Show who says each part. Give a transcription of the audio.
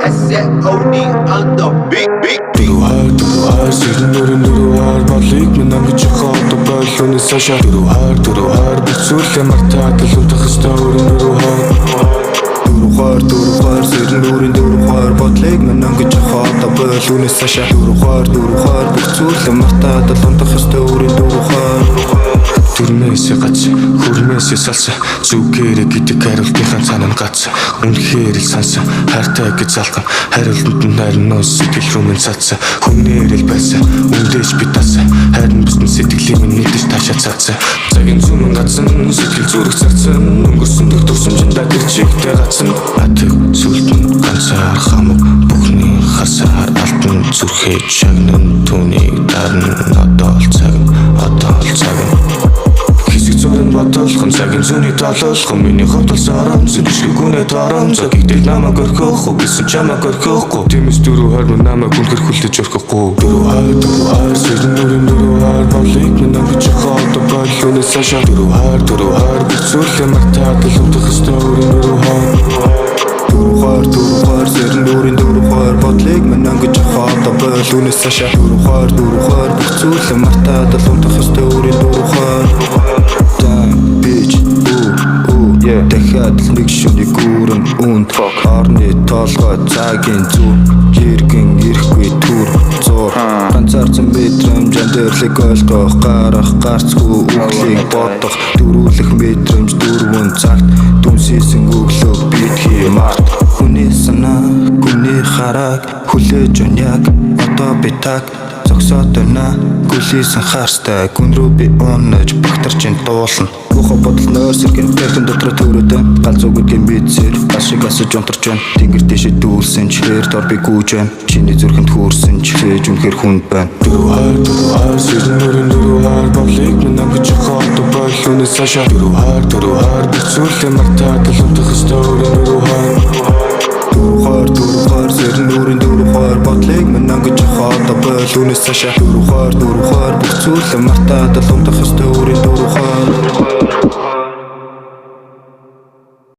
Speaker 1: SOD on the big
Speaker 2: Дөрвөр сэрнэрэн дөрвөр болыг минь ангиж хоод байлууны саша дөрвөр бүцүүлээ мартаад лүнтэх хэстэ өрн дөрвөр сэрнэрэн дөрвөр болыг минь ангиж хоод байлууны саша дөрвөр бүцүүлээ мартаад лүнтэх хэстэ өрн дөрвөр Түрмээсээ гац, хөрмээсээ салсан Зүгээрээ гэдэг хариултынхаа цаанаа гац Үнэхээр л сансан, хайртай гэж залган Хариултанд нь хайрнаас сэтгэл рүү минь цаацсан Хүнээр л байсан, үндэж би тасан Хайрн бүсн сэтгэлийг минь мэдэж таашаа цаацсан Цагийн зүүн гацсан, сэтгэл зүрх царцсан Өнгөрсөн дэх тусамжиндаа гэр чигтэй гацсан Атыг сүлтэн ганцаар хамаг Бүхний хасаар алтан зүрхээ чагнан Түүнийг дарна, одоо л цаг Хэсэг зүрэн бодолхон цагийн зүүний тололхон Миний ховдол сарам зүрхшиг гүнэ тором Цагийг намайг орхихгүй гэсэн чамайг орхихгүй Тиймээс дөрвөр минь намайг үнэхэр хүлээж орхихгүй Дөрвөр сэрнэрэн дөрвөр болыг минь ангиж хоод байлууны саша Дөрвөр бүцүүлээ мартаад лүнтэх хэстэ өрн дөрвөр сэрнэрэн дөрвөр болыг минь ангиж хоод байлууны саша Дөрвөр бүцүүлээ мартаад лүнтэх хэстэ өрн дөрвөр Дахиад л нэг шүний гүүрэн үнд Орны толгой цагийн зүр Иргэн ирэхгүй түр зур Ганцаарцсан мэдрэмжэн дэрлэг ойлгох Гарах гарцгүй үглийг бодох Дөрүүлэх мэдрэмж дөрвөн цагт Дүнсийсэн өглөө битгий март Хүний санаа, хүний хараг Хүлээж өн яг одоо би так Зогсоод байна гүлийсэн харстай Гүн рүү би унаж багтарчин дуулна Бухо бодол нойр сэргэн Тэрхэн дотор төрөдөө Галзуу гэдгийн мэдсэр Гал шиг асаж унтарч байна Тэнгэр дэшээ дүүлсэн ч Хэр дор би гүйж байна Чиний зүрхэнд хүрсэн ч Хээж үнэхэр хүнд байна Дөрвөр сэрнэрэн дөрвөр болыг минь ангиж хоод байлууны саша Дөрвөр бүцүүлээ мартаад лүнтэх хэстэ өрн Дөрвөр сэрнэрэн дөрвөр болыг минь ангиж хоод байлууны саша Дөрвөр бүцүүлээ мартаад лүнтэх хэстэ өрн дөрвөр